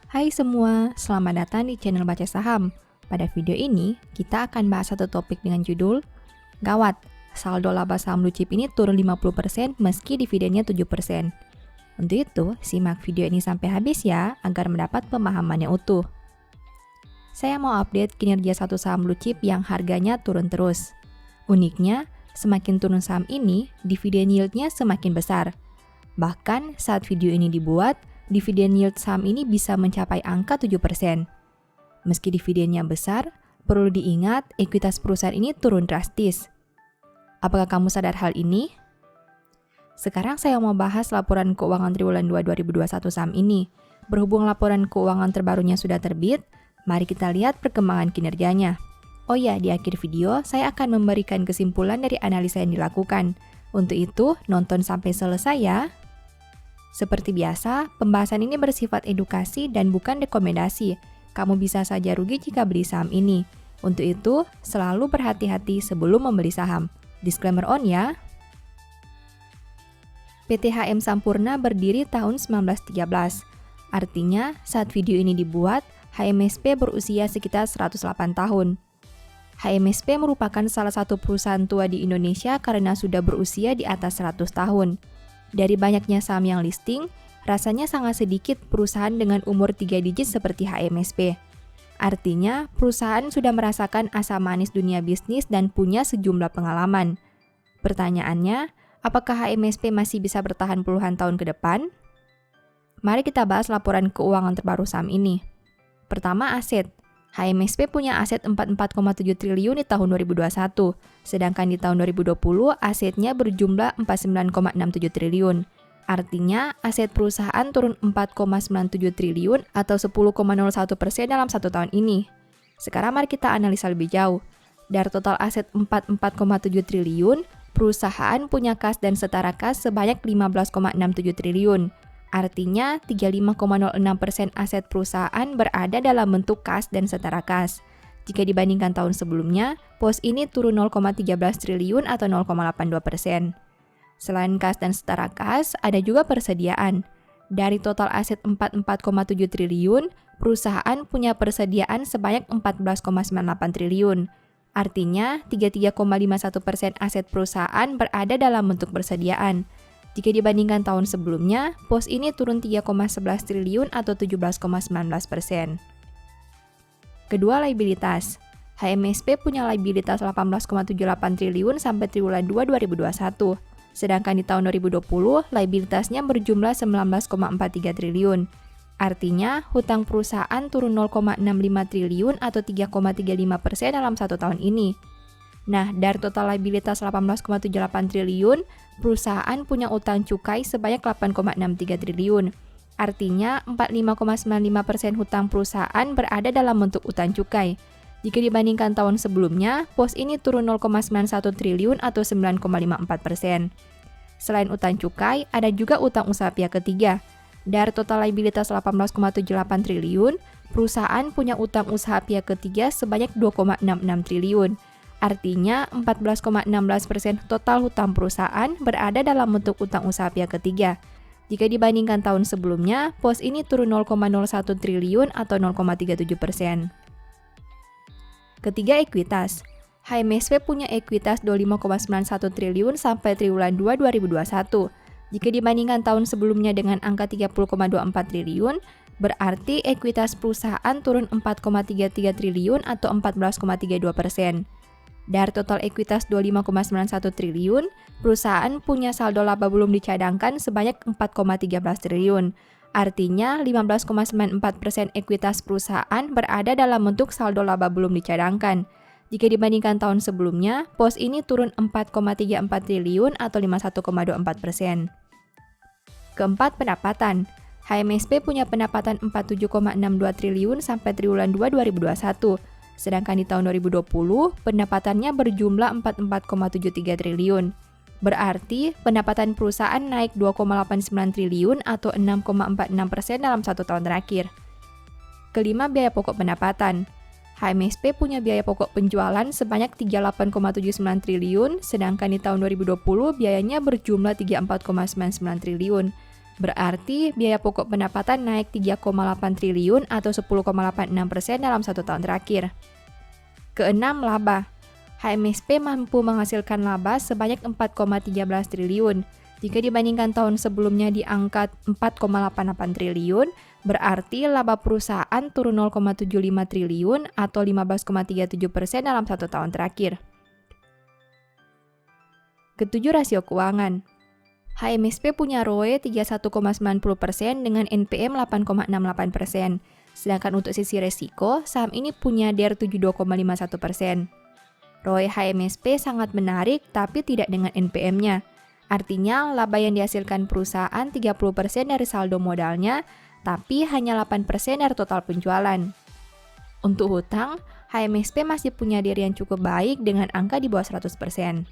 Hai semua, selamat datang di channel Baca Saham. Pada video ini, kita akan bahas satu topik dengan judul Gawat, saldo laba saham blue chip ini turun 50% meski dividennya 7%. Untuk itu, simak video ini sampai habis ya, agar mendapat pemahaman yang utuh. Saya mau update kinerja satu saham blue chip yang harganya turun terus. Uniknya, semakin turun saham ini, dividen yieldnya semakin besar. Bahkan saat video ini dibuat, dividen yield saham ini bisa mencapai angka 7%. Meski dividennya besar, perlu diingat ekuitas perusahaan ini turun drastis. Apakah kamu sadar hal ini? Sekarang saya mau bahas laporan keuangan triwulan 2 2021 saham ini. Berhubung laporan keuangan terbarunya sudah terbit, mari kita lihat perkembangan kinerjanya. Oh ya, di akhir video saya akan memberikan kesimpulan dari analisa yang dilakukan. Untuk itu, nonton sampai selesai ya. Seperti biasa, pembahasan ini bersifat edukasi dan bukan rekomendasi. Kamu bisa saja rugi jika beli saham ini. Untuk itu, selalu berhati-hati sebelum membeli saham. Disclaimer on ya. PT HM Sampurna berdiri tahun 1913. Artinya, saat video ini dibuat, HMSP berusia sekitar 108 tahun. HMSP merupakan salah satu perusahaan tua di Indonesia karena sudah berusia di atas 100 tahun. Dari banyaknya saham yang listing, rasanya sangat sedikit perusahaan dengan umur 3 digit seperti HMSP. Artinya, perusahaan sudah merasakan asam manis dunia bisnis dan punya sejumlah pengalaman. Pertanyaannya, apakah HMSP masih bisa bertahan puluhan tahun ke depan? Mari kita bahas laporan keuangan terbaru saham ini. Pertama, aset. HMSP punya aset 44,7 triliun di tahun 2021, sedangkan di tahun 2020 asetnya berjumlah 49,67 triliun. Artinya, aset perusahaan turun 4,97 triliun atau 10,01% dalam satu tahun ini. Sekarang mari kita analisa lebih jauh. Dari total aset 44,7 triliun, perusahaan punya kas dan setara kas sebanyak 15,67 triliun. Artinya, 35,06% aset perusahaan berada dalam bentuk kas dan setara kas. Jika dibandingkan tahun sebelumnya, pos ini turun 0,13 triliun atau 0,82%. Selain kas dan setara kas, ada juga persediaan. Dari total aset 44,7 triliun, perusahaan punya persediaan sebanyak 14,98 triliun. Artinya, 33,51% aset perusahaan berada dalam bentuk persediaan. Jika dibandingkan tahun sebelumnya, pos ini turun 3,11 triliun atau 17,19%. Kedua, liabilitas. HMSP punya liabilitas 18,78 triliun sampai triwulan 2 2021. Sedangkan di tahun 2020, liabilitasnya berjumlah 19,43 triliun. Artinya, hutang perusahaan turun 0,65 triliun atau 3,35% dalam satu tahun ini. Nah, dari total liabilitas 18,78 triliun, perusahaan punya utang cukai sebanyak 8,63 triliun. Artinya, 45,95% hutang perusahaan berada dalam bentuk utang cukai. Jika dibandingkan tahun sebelumnya, pos ini turun 0,91 triliun atau 9,54%. Selain utang cukai, ada juga utang usaha pihak ketiga. Dari total liabilitas 18,78 triliun, perusahaan punya utang usaha pihak ketiga sebanyak 2,66 triliun. Artinya, 14,16% total hutang perusahaan berada dalam bentuk utang usaha pihak ketiga. Jika dibandingkan tahun sebelumnya, pos ini turun 0,01 triliun atau 0,37%. Ketiga, ekuitas. HMSP punya ekuitas 25,91 triliun sampai triwulan 2 2021. Jika dibandingkan tahun sebelumnya dengan angka 30,24 triliun, berarti ekuitas perusahaan turun 4,33 triliun atau 14,32%. Dari total ekuitas 25,91 triliun, perusahaan punya saldo laba belum dicadangkan sebanyak 4,13 triliun. Artinya, 15,94% ekuitas perusahaan berada dalam bentuk saldo laba belum dicadangkan. Jika dibandingkan tahun sebelumnya, pos ini turun 4,34 triliun atau 51,24%. Keempat, pendapatan. HMSP punya pendapatan 47,62 triliun sampai triwulan 2 2021. Sedangkan di tahun 2020, pendapatannya berjumlah 44,73 triliun. Berarti, pendapatan perusahaan naik 2,89 triliun atau 6,46% dalam satu tahun terakhir. Kelima, biaya pokok pendapatan. HMSP punya biaya pokok penjualan sebanyak 38,79 triliun, sedangkan di tahun 2020 biayanya berjumlah 34,99 triliun. Berarti biaya pokok pendapatan naik 3,8 triliun atau 10,86% dalam 1 tahun terakhir. Keenam, laba. HMSP mampu menghasilkan laba sebanyak 4,13 triliun. Jika dibandingkan tahun sebelumnya di angka 4,88 triliun, berarti laba perusahaan turun 0,75 triliun atau 15,37% dalam 1 tahun terakhir. Ketujuh, rasio keuangan. HMSP punya ROE 31,90% dengan NPM 8,68%. Sedangkan untuk sisi resiko, saham ini punya DER 72,51%. ROE HMSP sangat menarik tapi tidak dengan NPM-nya. Artinya, laba yang dihasilkan perusahaan 30% dari saldo modalnya, tapi hanya 8% dari total penjualan. Untuk hutang, HMSP masih punya DER yang cukup baik dengan angka di bawah 100%.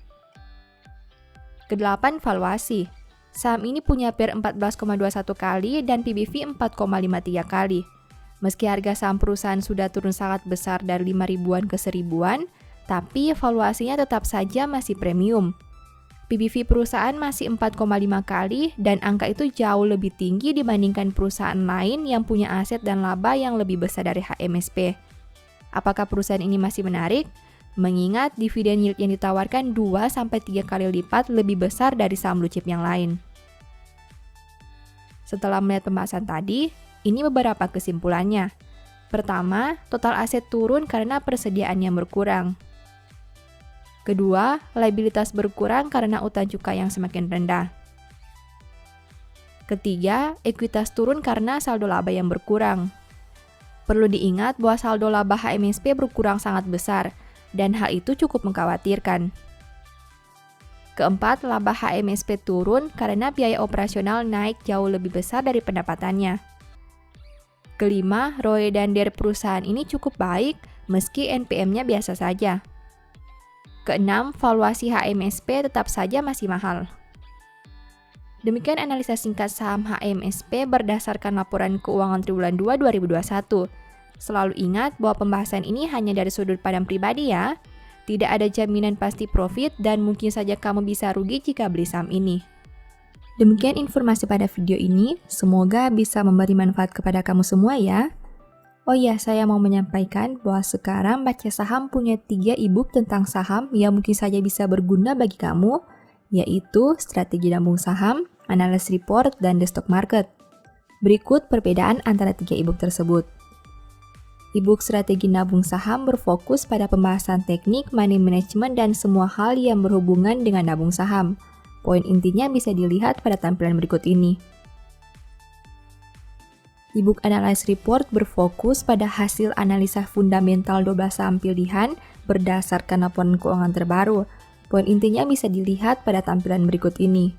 Kedelapan, valuasi. Saham ini punya PER 14,21 kali dan PBV 4,53 kali. Meski harga saham perusahaan sudah turun sangat besar dari 5.000-an ke 1.000-an, tapi valuasinya tetap saja masih premium. PBV perusahaan masih 4,5 kali dan angka itu jauh lebih tinggi dibandingkan perusahaan lain yang punya aset dan laba yang lebih besar dari HMSP. Apakah perusahaan ini masih menarik? Mengingat dividen yield yang ditawarkan 2-3 kali lipat lebih besar dari saham blue chip yang lain. Setelah melihat pembahasan tadi, ini beberapa kesimpulannya. Pertama, total aset turun karena persediaan yang berkurang. Kedua, liabilitas berkurang karena utang cukai yang semakin rendah. Ketiga, ekuitas turun karena saldo laba yang berkurang. Perlu diingat bahwa saldo laba HMSP berkurang sangat besar, dan hal itu cukup mengkhawatirkan. Keempat, laba HMSP turun karena biaya operasional naik jauh lebih besar dari pendapatannya. Kelima, ROE dan DER perusahaan ini cukup baik meski NPM-nya biasa saja. Keenam, valuasi HMSP tetap saja masih mahal. Demikian analisa singkat saham HMSP berdasarkan laporan keuangan triwulan 2 2021. Selalu ingat bahwa pembahasan ini hanya dari sudut pandang pribadi ya. Tidak ada jaminan pasti profit dan mungkin saja kamu bisa rugi jika beli saham ini. Demikian informasi pada video ini, semoga bisa memberi manfaat kepada kamu semua ya. Oh iya, saya mau menyampaikan bahwa sekarang Baca Saham punya 3 e-book tentang saham yang mungkin saja bisa berguna bagi kamu, yaitu Strategi Nabung Saham, Analysis Report, dan The Stock Market. Berikut perbedaan antara 3 e-book tersebut. E-book Strategi Nabung Saham berfokus pada pembahasan teknik, money management, dan semua hal yang berhubungan dengan nabung saham. Poin intinya bisa dilihat pada tampilan berikut ini. E-book Analysis Report berfokus pada hasil analisa fundamental 12 saham pilihan berdasarkan laporan keuangan terbaru. Poin intinya bisa dilihat pada tampilan berikut ini.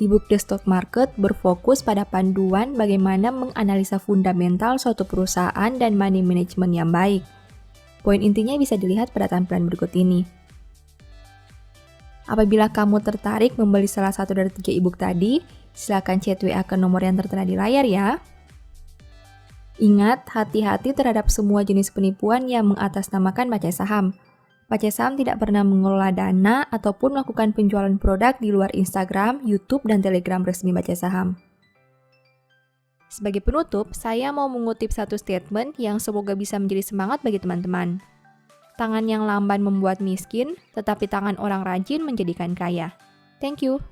E-book The Stock Market berfokus pada panduan bagaimana menganalisa fundamental suatu perusahaan dan money management yang baik. Poin intinya bisa dilihat pada tampilan berikut ini. Apabila kamu tertarik membeli salah satu dari 3 e-book tadi, silakan chat WA ke nomor yang tertera di layar ya. Ingat, hati-hati terhadap semua jenis penipuan yang mengatasnamakan Baca Saham. Baca Saham tidak pernah mengelola dana ataupun melakukan penjualan produk di luar Instagram, YouTube, dan Telegram resmi Baca Saham. Sebagai penutup, saya mau mengutip satu statement yang semoga bisa menjadi semangat bagi teman-teman. Tangan yang lamban membuat miskin, tetapi tangan orang rajin menjadikan kaya. Thank you.